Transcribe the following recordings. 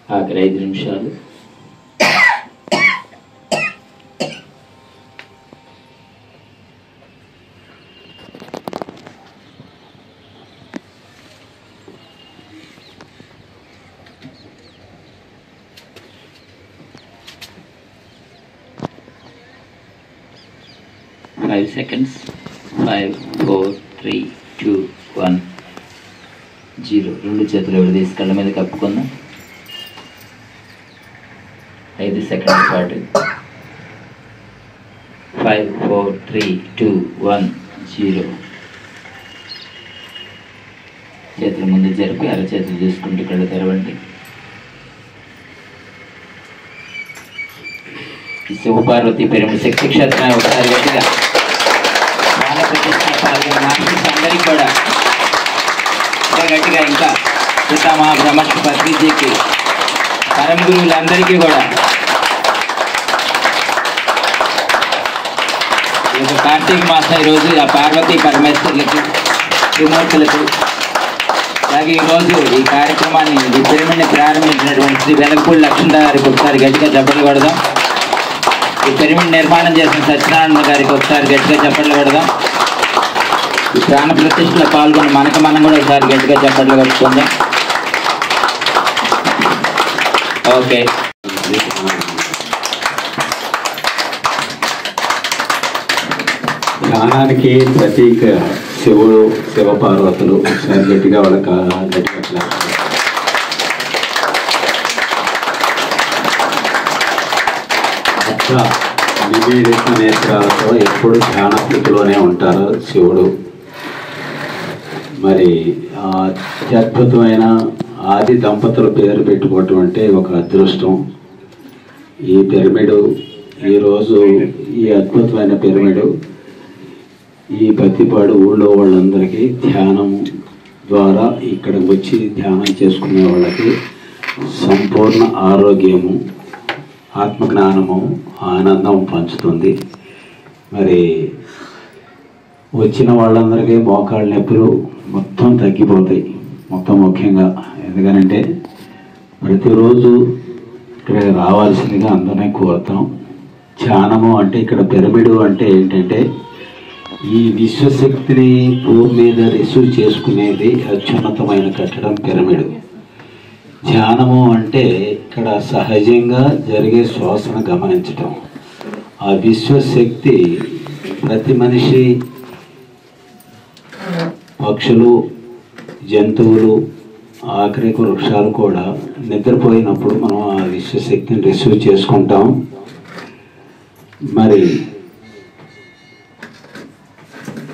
ఆఖరి 5 నిమిషాలు. Five seconds. 5, 4, 3, 2, 1, 0. 2 చేతులు విడదీసి కళ్ళ మీద కప్పుకుందాం. 5 సెకండ్స్ పాటు. 5, 4, 3, 2, 1, 0. చేతులు ముందు జరిపి అరచేతులు చూసుకుంటూ కళ్ళు తెరవండి. శివపార్వతి పిరమిడ్ శక్తి క్షేత్రం ఒకసారి గట్టిగా అందరికీ కూడా గట్టిగా, ఇంకా సీతామా బ్రహ్మశ్రీ పత్రిజీకి పరమ గురువులందరికీ కూడా కార్తీక మాసం ఈరోజు ఆ పార్వతీ పరమేశ్వరులకు త్రిమూర్తులకు, అలాగే ఈరోజు ఈ కార్యక్రమాన్ని ఈ పిరమిడ్ని ప్రారంభించినటువంటి శ్రీ వెలగపూడి లక్ష్మణరావు గారికి ఒకసారి గట్టిగా చప్పట్లు కొడదాం. ఈ పిరమిడ్ నిర్మాణం చేసిన సత్యనారాయణ గారికి ఒకసారి గట్టిగా చప్పట్లు కొడదాం. ఈ ప్రాణ ప్రతిష్టలో పాల్గొన్న మనం కూడా ఒకసారి గట్టిగా చప్పట్లు కొట్టుకుందాం. ఓకే, ధ్యానానికి ప్రతీక శివుడు శివపార్వతులు. ఒకసారి గట్టిగా వాళ్ళకి గట్టిగా నివేదిత నేత్రాలతో ఎప్పుడు ధ్యాన స్థితిలోనే ఉంటారు శివుడు. మరి అత్యద్భుతమైన ఆది దంపతుల పేరు పెట్టుకోవటం అంటే ఒక అదృష్టం. ఈ పిరమిడు ఈరోజు ఈ అద్భుతమైన పిరమిడు ఈ పత్తిపాడు ఊళ్ళో వాళ్ళందరికీ ధ్యానం ద్వారా ఇక్కడికి వచ్చి ధ్యానం చేసుకునే వాళ్ళకి సంపూర్ణ ఆరోగ్యము, ఆత్మజ్ఞానము, ఆనందం పంచుతుంది. మరి వచ్చిన వాళ్ళందరికీ మోకాళ్ళ నొప్పులు మొత్తం తగ్గిపోతాయి. మొత్తం ముఖ్యంగా ఎందుకనంటే ప్రతిరోజు ఇక్కడ రావాల్సిందిగా అందరినీ కోరుతాం. ధ్యానము అంటే ఇక్కడ పిరమిడు అంటే ఏంటంటే ఈ విశ్వశక్తిని భూమి మీద రిసీవ్ చేసుకునేది అత్యున్నతమైన కట్టడం పిరమిడు. ధ్యానము అంటే ఇక్కడ సహజంగా జరిగే శ్వాసను గమనించటం. ఆ విశ్వశక్తి ప్రతి మనిషి, పక్షులు, జంతువులు, ఆఖరికి వృక్షాలు కూడా నిద్రపోయినప్పుడు మనం ఆ విశ్వశక్తిని రిసీవ్ చేసుకుంటాం. మరి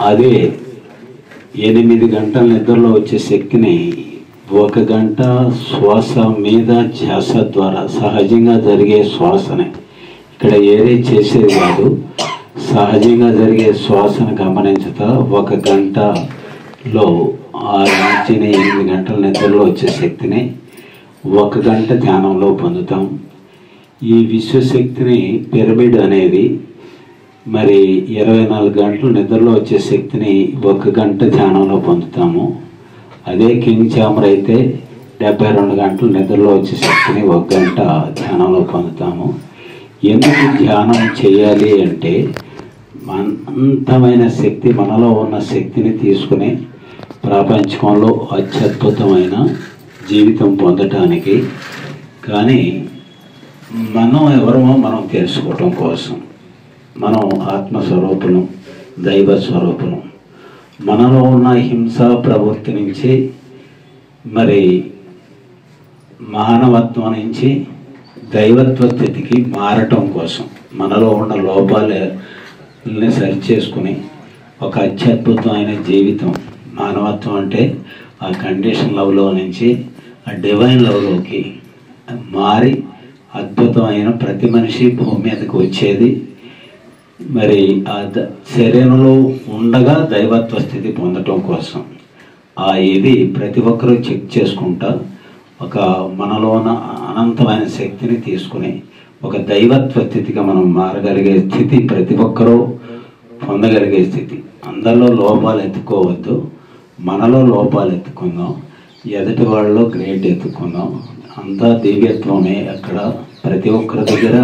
అదే 8 గంటల నిద్రలో వచ్చే శక్తిని 1 గంట శ్వాస మీద ధ్యాస ద్వారా సహజంగా జరిగే శ్వాసనే, ఇక్కడ ఏదే చేసేది కాదు, సహజంగా జరిగే శ్వాసను గమనించుతా 1 గంటలో 6 నుంచి 8 గంటల నిద్రలో వచ్చే శక్తిని 1 గంట ధ్యానంలో పొందుతాం. ఈ విశ్వశక్తిని పిరమిడ్ అనేది మరి 24 గంటలు నిద్రలో వచ్చే శక్తిని 1 గంట ధ్యానంలో పొందుతాము. అదే కింగ్ చామర్ అయితే 72 గంటలు నిద్రలో వచ్చే శక్తిని 1 గంట ధ్యానంలో పొందుతాము. ఎందుకు ధ్యానం చేయాలి అంటే అనంతమైన శక్తి, మనలో ఉన్న శక్తిని తీసుకుని ప్రపంచంలో అత్యద్భుతమైన జీవితం పొందటానికి. కానీ మనం ఎవరమో మనం తెలుసుకోవటం కోసం, మనం ఆత్మస్వరూపులం, దైవ స్వరూపులం. మనలో ఉన్న హింసా ప్రవృత్తి నుంచి మరి మానవత్వం నుంచి దైవత్వ స్థితికి మారటం కోసం, మనలో ఉన్న లోపాలని సరిచేసుకుని ఒక అత్యద్భుతమైన జీవితం, మానవత్వం అంటే ఆ కండిషన్ లవ్లో నుంచి ఆ డివైన్ లవ్లోకి మారి అద్భుతమైన ప్రతి మనిషి భూమి మీదకి వచ్చేది. మరి ఆ శరీరంలో ఉండగా దైవత్వ స్థితి పొందటం కోసం ఇది ప్రతి ఒక్కరూ చెక్ చేసుకుంటా ఒక మనలో ఉన్న అనంతమైన శక్తిని తీసుకుని ఒక దైవత్వ స్థితిగా మనం మారగలిగే స్థితి ప్రతి ఒక్కరూ పొందగలిగే స్థితి. అందరిలో లోపాలు ఎత్తుకోవద్దు, మనలో లోపాలు ఎత్తుకుందాం, ఎదుటి వాళ్ళలో గ్రేట్ ఎత్తుకుందాం. అంతా దివ్యత్వమే. అక్కడ ప్రతి ఒక్కరి దగ్గర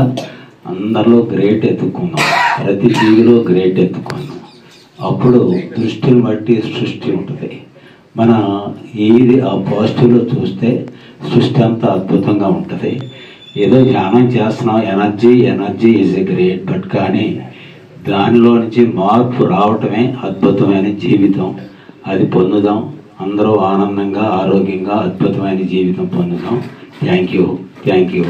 అందరిలో గ్రేట్ ఎత్తుకుందాం, ప్రతి జీవిలో గ్రేట్ ఎత్తుకుందాం. అప్పుడు దృష్టిని బట్టి సృష్టి ఉంటుంది. మన ఏది ఆ పాజిటివ్లో చూస్తే సృష్టి అంతా అద్భుతంగా ఉంటుంది. ఏదో ధ్యానం చేస్తున్నాం, energy is a great, but కానీ దానిలో నుంచి మార్పు రావటమే అద్భుతమైన జీవితం. అది పొందుదాం. అందరూ ఆనందంగా, ఆరోగ్యంగా అద్భుతమైన జీవితం పొందుదాం. Thank you.